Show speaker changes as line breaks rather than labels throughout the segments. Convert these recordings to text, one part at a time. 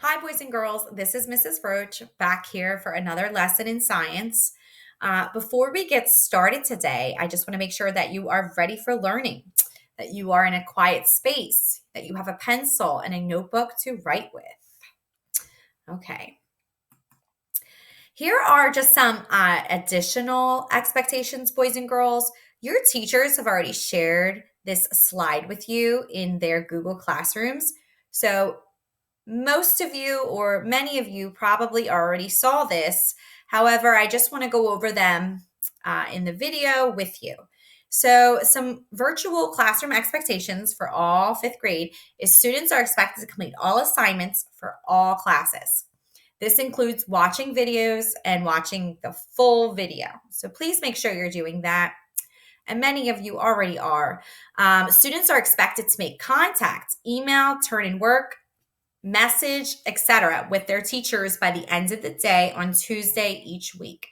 Hi, boys and girls. This is Mrs. Roach back here for another lesson in science. Before we get started today, I just want to make sure that you are ready for learning, that you are in a quiet space, that you have a pencil and a notebook to write with. Okay. Here are just some additional expectations, boys and girls. Your teachers have already shared this slide with you in their Google Classrooms. So most of you or many of you probably already saw this. However, I just want to go over them in the video with you. So some virtual classroom expectations for all fifth grade is students are expected to complete all assignments for all classes. This includes watching videos and watching the full video. So please make sure you're doing that. And many of you already are. Students are expected to make contact, email, turn in work, message, etc., with their teachers by the end of the day on Tuesday each week.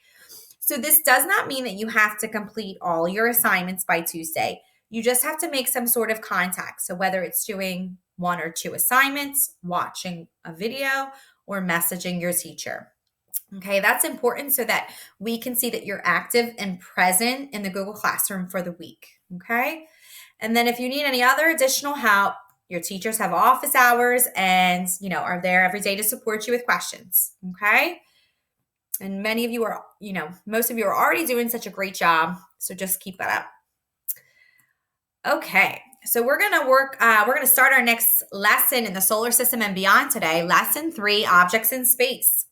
So this does not mean that you have to complete all your assignments by Tuesday. You just have to make some sort of contact. So whether it's doing one or two assignments, watching a video, or messaging your teacher. Okay, that's important so that we can see that you're active and present in the Google Classroom for the week. Okay, and then if you need any other additional help, your teachers have office hours and are there every day to support you with questions. Okay, and many of you are, most of you are already doing such a great job. So just keep that up. Okay, so we're gonna start our next lesson in the solar system and beyond today. Lesson 3, objects in space.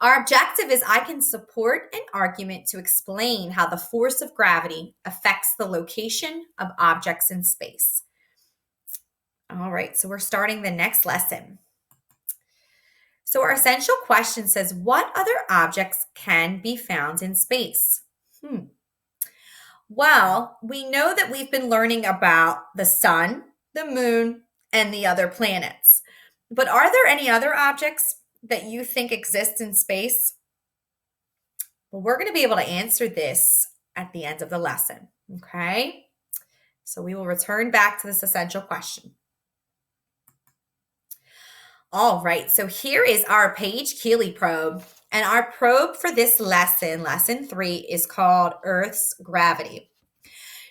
Our objective is I can support an argument to explain how the force of gravity affects the location of objects in space. All right, so we're starting the next lesson. So our essential question says, what other objects can be found in space? Well, we know that we've been learning about the sun, the moon, and the other planets. But are there any other objects that you think exist in space? Well, we're going to be able to answer this at the end of the lesson, okay? So we will return back to this essential question. All right, so here is our Page-Keeley probe. And our probe for this lesson, lesson 3, is called Earth's gravity.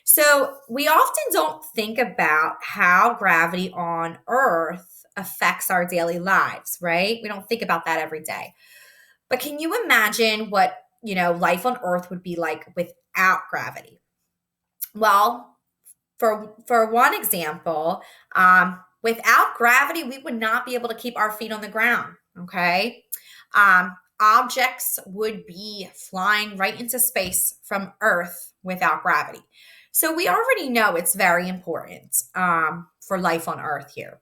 So we often don't think about how gravity on Earth affects our daily lives, right? We don't think about that every day. But can you imagine what, life on Earth would be like without gravity? Well, for one example, without gravity, we would not be able to keep our feet on the ground, okay? Objects would be flying right into space from Earth without gravity. So we already know it's very important for life on Earth here.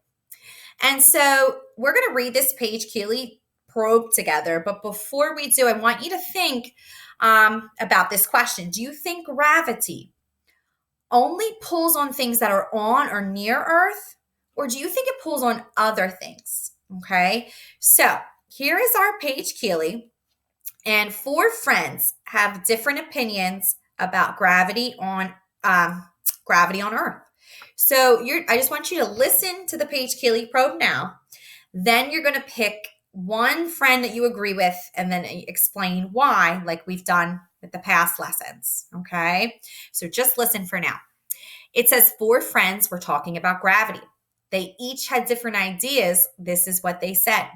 And so we're going to read this Page-Keeley probe together. But before we do, I want you to think about this question. Do you think gravity only pulls on things that are on or near Earth? Or do you think it pulls on other things? Okay, so here is our Page-Keeley. And 4 friends have different opinions about gravity on Earth. So I just want you to listen to the Page-Keeley probe now. Then you're going to pick one friend that you agree with and then explain why, like we've done with the past lessons. Okay, so just listen for now. It says 4 friends were talking about gravity. They each had different ideas. This is what they said.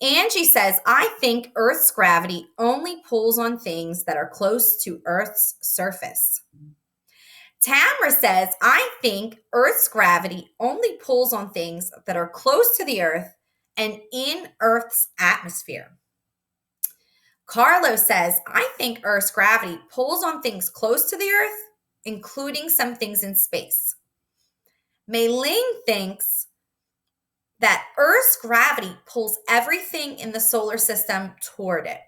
Angie says, I think Earth's gravity only pulls on things that are close to Earth's surface. Tamara says, I think Earth's gravity only pulls on things that are close to the Earth and in Earth's atmosphere. Carlo says, I think Earth's gravity pulls on things close to the Earth, including some things in space. Mei-Ling thinks that Earth's gravity pulls everything in the solar system toward it.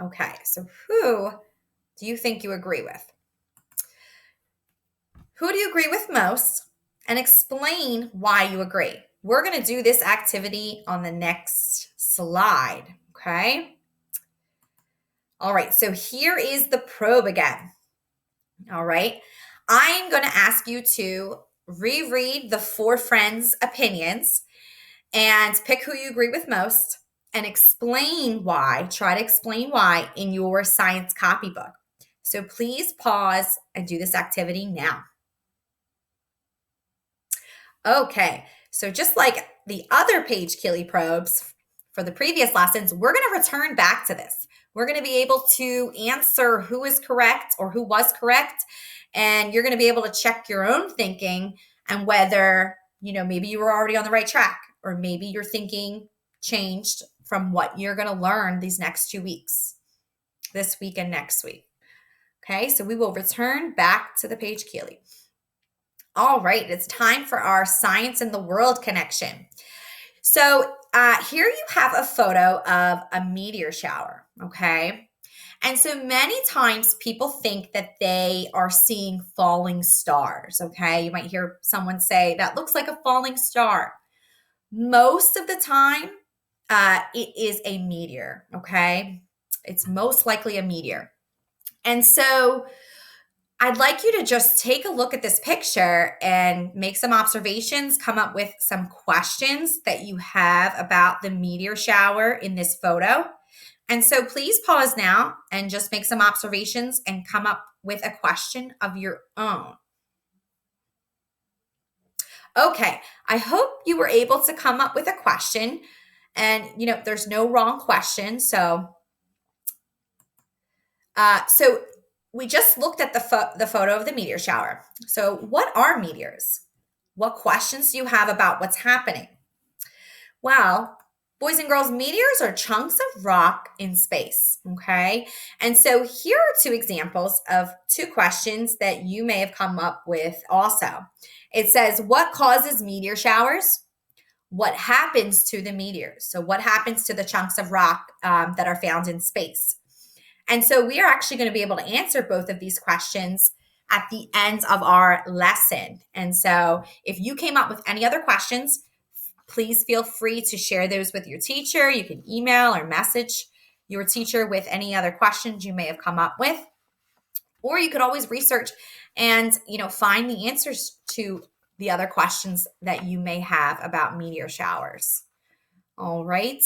Okay, so who do you think you agree with? Who do you agree with most? And explain why you agree. We're going to do this activity on the next slide, okay? All right, so here is the probe again. All right, I'm going to ask you to reread the 4 friends' opinions. and pick who you agree with most and explain why. Try to explain why in your science copybook. So please pause and do this activity now. Okay, so just like the other page Keely probes for the previous lessons, we're going to return back to this. We're going to be able to answer who is correct or who was correct, and you're going to be able to check your own thinking and whether, maybe you were already on the right track or maybe your thinking changed from what you're going to learn these next 2 weeks, this week and next week. Okay, so we will return back to the page Keely. All right, it's time for our science in the world connection. So here you have a photo of a meteor shower, okay? And so many times people think that they are seeing falling stars, okay? You might hear someone say, that looks like a falling star. Most of the time, it is a meteor, okay? It's most likely a meteor. And so I'd like you to just take a look at this picture and make some observations, come up with some questions that you have about the meteor shower in this photo. And so please pause now and just make some observations and come up with a question of your own. Okay, I hope you were able to come up with a question. And, there's no wrong question. So we just looked at the photo of the meteor shower. So what are meteors? What questions do you have about what's happening? Well, boys and girls, meteors are chunks of rock in space, okay? And so here are 2 examples of 2 questions that you may have come up with also. It says, what causes meteor showers? What happens to the meteors? So what happens to the chunks of rock that are found in space? And so we are actually going to be able to answer both of these questions at the end of our lesson. And so if you came up with any other questions, please feel free to share those with your teacher. You can email or message your teacher with any other questions you may have come up with. Or you could always research and, find the answers to the other questions that you may have about meteor showers. All right.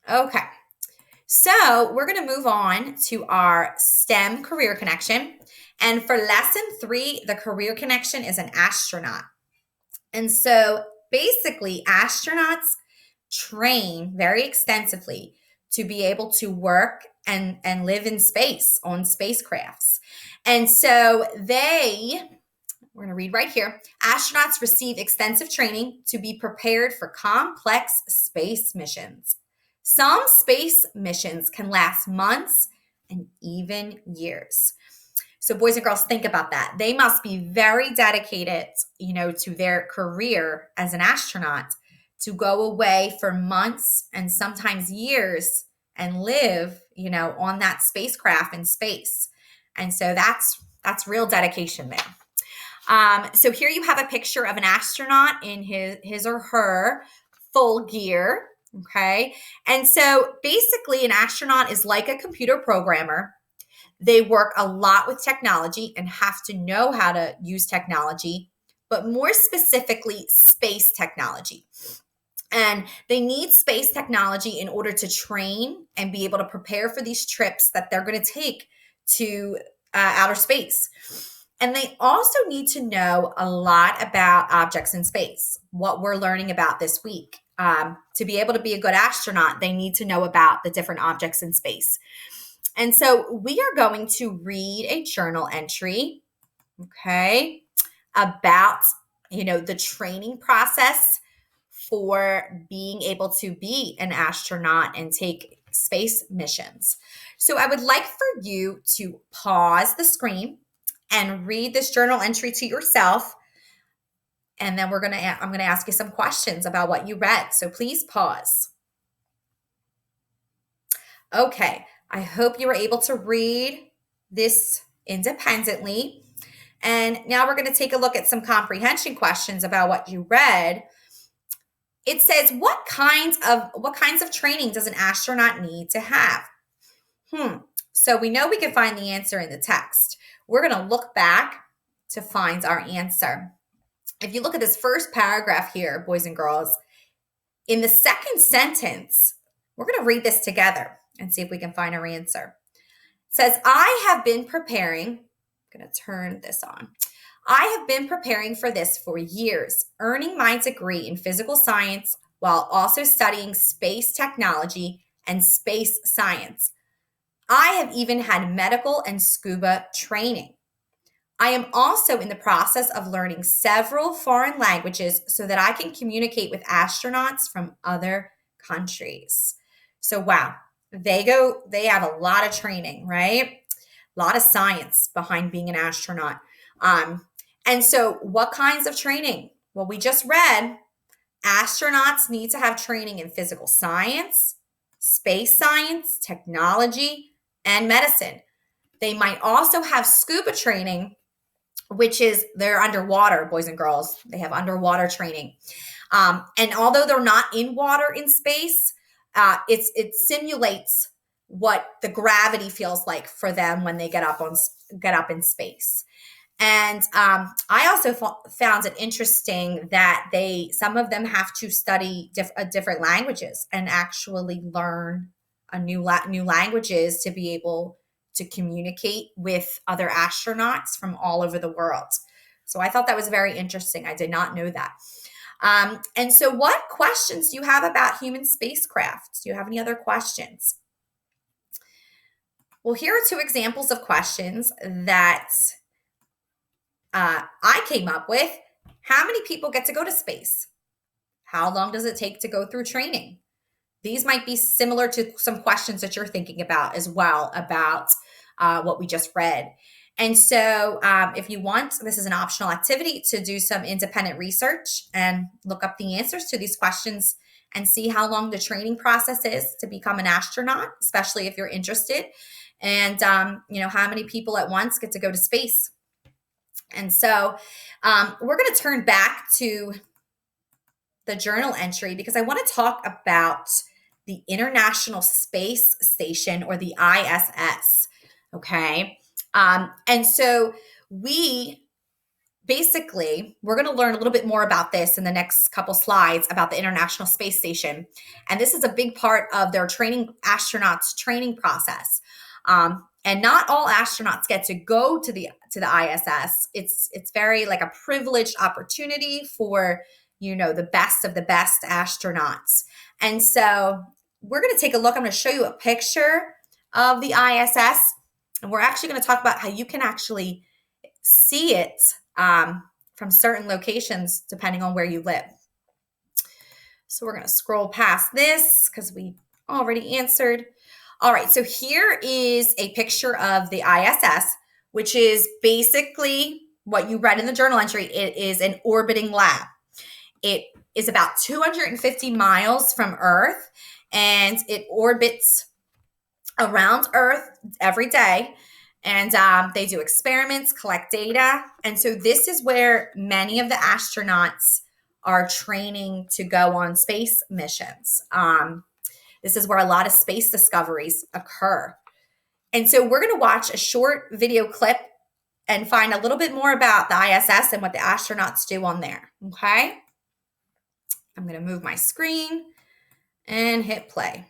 Okay. So we're going to move on to our STEM career connection. And for lesson 3, the career connection is an astronaut. And so basically, astronauts train very extensively to be able to work and live in space on spacecrafts. And so we're going to read right here, astronauts receive extensive training to be prepared for complex space missions. Some space missions can last months and even years. So boys and girls, think about that. They must be very dedicated, to their career as an astronaut to go away for months and sometimes years and live, on that spacecraft in space. And so that's real dedication there. So here you have a picture of an astronaut in his or her full gear. Okay. And so basically an astronaut is like a computer programmer. They work a lot with technology and have to know how to use technology, but more specifically, space technology. And they need space technology in order to train and be able to prepare for these trips that they're going to take to outer space. And they also need to know a lot about objects in space, what we're learning about this week. To be able to be a good astronaut, they need to know about the different objects in space. And so we are going to read a journal entry, okay, about, the training process for being able to be an astronaut and take space missions. So I would like for you to pause the screen and read this journal entry to yourself. And then I'm going to ask you some questions about what you read. So please pause. Okay, I hope you were able to read this independently. And now we're going to take a look at some comprehension questions about what you read. It says, what kinds of training does an astronaut need to have? So we know we can find the answer in the text. We're going to look back to find our answer. if you look at this first paragraph here, boys and girls, in the second sentence, we're going to read this together and see if we can find our answer. It says, I have been preparing, I'm going to turn this on. I have been preparing for this for years, earning my degree in physical science while also studying space technology and space science. I have even had medical and scuba training. I am also in the process of learning several foreign languages so that I can communicate with astronauts from other countries. So, wow, they have a lot of training, right? A lot of science behind being an astronaut. And so, what kinds of training? Well, we just read astronauts need to have training in physical science, space science, technology, and medicine. They might also have scuba training, which is they're underwater, boys and girls. They have underwater training. And although they're not in water in space, it simulates what the gravity feels like for them when they get up in space. And I also found it interesting that some of them have to study different languages and actually learn a new languages to be able to communicate with other astronauts from all over the world. So I thought that was very interesting. I did not know that. And so, what questions do you have about human spacecraft? Do you have any other questions? Well, here are two examples of questions that I came up with. How many people get to go to space? How long does it take to go through training? These might be similar to some questions that you're thinking about as well about what we just read. And so if you want, this is an optional activity to do some independent research and look up the answers to these questions and see how long the training process is to become an astronaut, especially if you're interested. And, how many people at once get to go to space. And so we're going to turn back to the journal entry because I want to talk about the International Space Station, or the ISS. Okay. And so we're going to learn a little bit more about this in the next couple slides about the International Space Station. And this is a big part of their astronauts training process. And not all astronauts get to go to the ISS. It's very like a privileged opportunity for, the best of the best astronauts. And so we're going to take a look. I'm going to show you a picture of the ISS. And we're actually going to talk about how you can actually see it from certain locations depending on where you live. So we're going to scroll past this because we already answered. All right, so here is a picture of the ISS, which is basically what you read in the journal entry. It is an orbiting lab. It is about 250 miles from Earth, and it orbits around Earth every day. And they do experiments, collect data. And so this is where many of the astronauts are training to go on space missions. This is where a lot of space discoveries occur. And so we're going to watch a short video clip and find a little bit more about the ISS and what the astronauts do on there. Okay? I'm going to move my screen and hit play.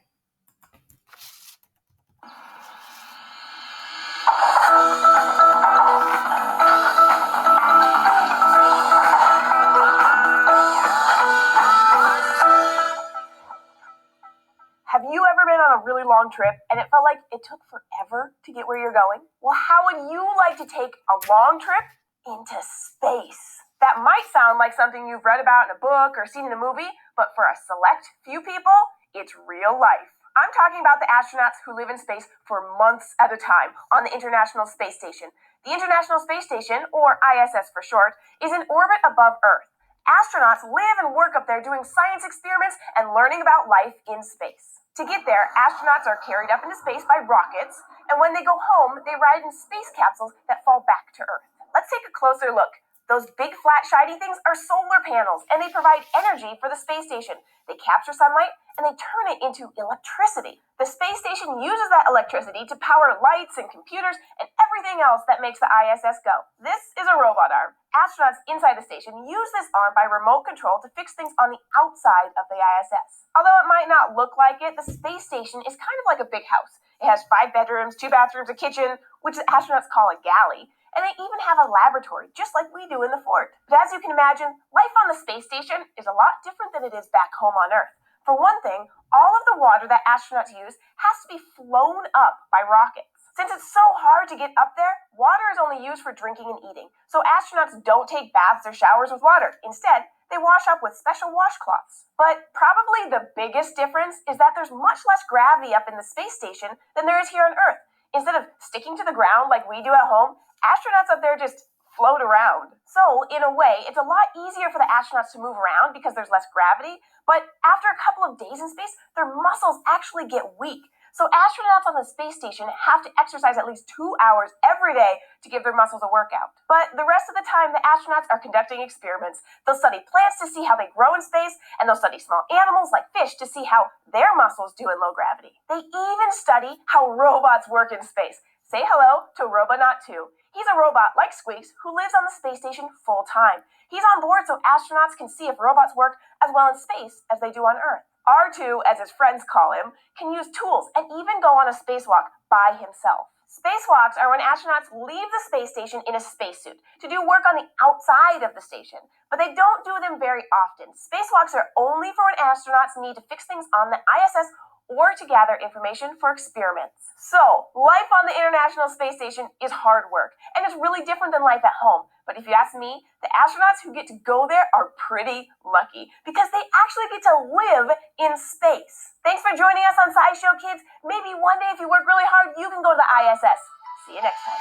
Have you ever been on a really long trip and it felt like it took forever to get where you're going? Well, how would you like to take a long trip into space? That might sound like something you've read about in a book or seen in a movie, but for a select few people, it's real life. I'm talking about the astronauts who live in space for months at a time on the International Space Station. The International Space Station, or ISS for short, is in orbit above Earth. Astronauts live and work up there doing science experiments and learning about life in space. To get there, astronauts are carried up into space by rockets, and when they go home, they ride in space capsules that fall back to Earth. Let's take a closer look. Those big flat shiny things are solar panels, and they provide energy for the space station. They capture sunlight and they turn it into electricity. The space station uses that electricity to power lights and computers and everything else that makes the ISS go. This is a robot arm. Astronauts inside the station use this arm by remote control to fix things on the outside of the ISS. Although it might not look like it, the space station is kind of like a big house. It has 5 bedrooms, 2 bathrooms, a kitchen, which the astronauts call a galley, and they even have a laboratory, just like we do in the fort. But as you can imagine, life on the space station is a lot different than it is back home on Earth. For one thing, all of the water that astronauts use has to be flown up by rockets. Since it's so hard to get up there, water is only used for drinking and eating, so astronauts don't take baths or showers with water. Instead, they wash up with special washcloths. But probably the biggest difference is that there's much less gravity up in the space station than there is here on Earth. Instead of sticking to the ground like we do at home, astronauts up there just float around. So, in a way, it's a lot easier for the astronauts to move around because there's less gravity, but after a couple of days in space, their muscles actually get weak. So astronauts on the space station have to exercise at least 2 hours every day to give their muscles a workout. But the rest of the time, the astronauts are conducting experiments. They'll study plants to see how they grow in space, and they'll study small animals like fish to see how their muscles do in low gravity. They even study how robots work in space. Say hello to Robonaut 2. He's a robot like Squeaks who lives on the space station full time. He's on board so astronauts can see if robots work as well in space as they do on Earth. R2, as his friends call him, can use tools and even go on a spacewalk by himself. Spacewalks are when astronauts leave the space station in a spacesuit to do work on the outside of the station, but they don't do them very often. Spacewalks are only for when astronauts need to fix things on the ISS or to gather information for experiments. So, life on the International Space Station is hard work, and it's really different than life at home. But if you ask me, the astronauts who get to go there are pretty lucky because they actually get to live in space. Thanks for joining us on SciShow Kids. Maybe one day if you work really hard, you can go to the ISS. See you next time.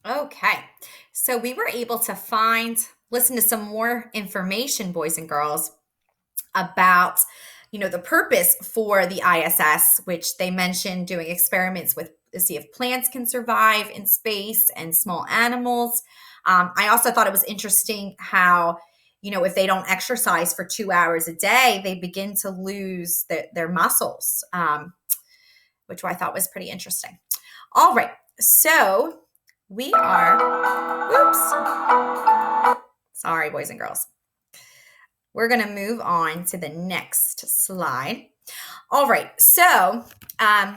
Okay, so we were able to listen to some more information, boys and girls, about the purpose for the ISS, which they mentioned doing experiments with to see if plants can survive in space and small animals. I also thought it was interesting how if they don't exercise for 2 hours a day, they begin to lose their muscles, which I thought was pretty interesting. All right, so we are, sorry, boys and girls. We're going to move on to the next slide. All right, so I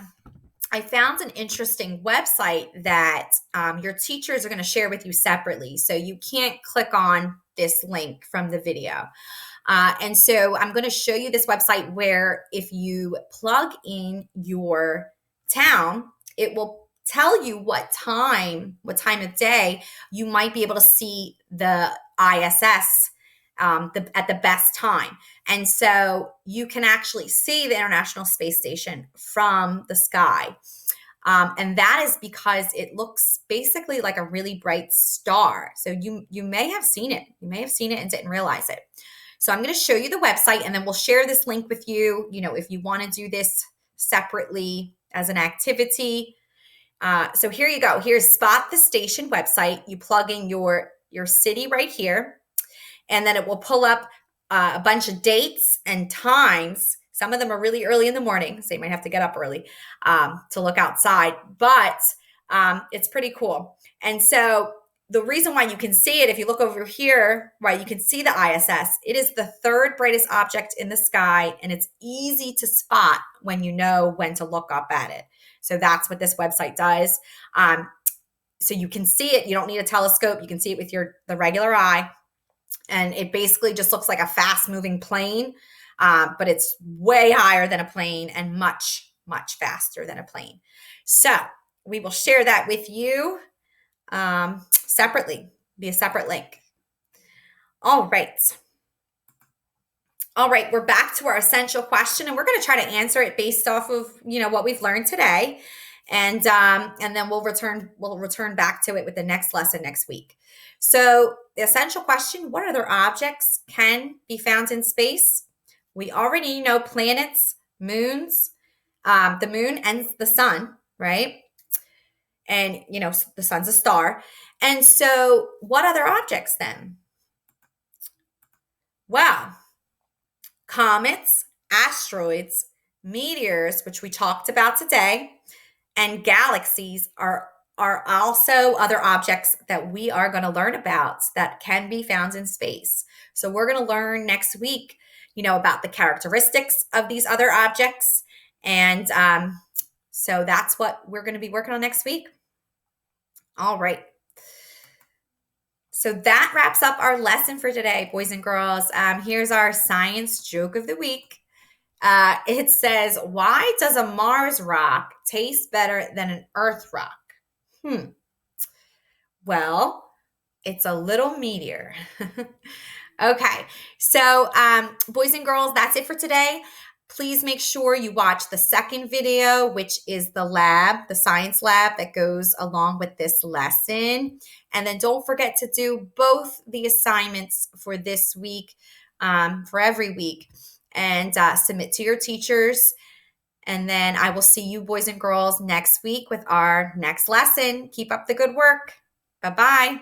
found an interesting website that your teachers are going to share with you separately. So you can't click on this link from the video. And so I'm going to show you this website where if you plug in your town, it will tell you what time of day you might be able to see the ISS at the best time. And so you can actually see the International Space Station from the sky. And that is because it looks basically like a really bright star. So you may have seen it. You may have seen it and didn't realize it. So I'm going to show you the website, and then we'll share this link with you, if you want to do this separately as an activity. So here you go. Here's Spot the Station website. You plug in your city right here, and then it will pull up a bunch of dates and times. Some of them are really early in the morning, so you might have to get up early to look outside, but it's pretty cool. And so the reason why you can see it, if you look over here, right, you can see the ISS. It is the third brightest object in the sky, and it's easy to spot when you know when to look up at it. So that's what this website does. So you can see it. You don't need a telescope. You can see it with the regular eye. And it basically just looks like a fast-moving plane, but it's way higher than a plane and much, much faster than a plane. So we will share that with you separately, be a separate link. All right, we're back to our essential question, and we're going to try to answer it based off of what we've learned today, and then we'll return back to it with the next lesson next week. So, the essential question, what other objects can be found in space? We already know planets, moons, the moon and the sun, right? And, the sun's a star. And so, what other objects then? Well, comets, asteroids, meteors, which we talked about today, and galaxies are also other objects that we are going to learn about that can be found in space. So we're going to learn next week, about the characteristics of these other objects, and so that's what we're going to be working on next week. All right. So that wraps up our lesson for today, boys and girls. Here's our science joke of the week. It says, "Why does a Mars rock taste better than an Earth rock?" Well, it's a little meteor. Okay, so boys and girls, that's it for today. Please make sure you watch the second video, which is the science lab that goes along with this lesson. And then don't forget to do both the assignments for this week, for every week, and submit to your teachers. And then I will see you, boys and girls, next week with our next lesson. Keep up the good work. Bye-bye.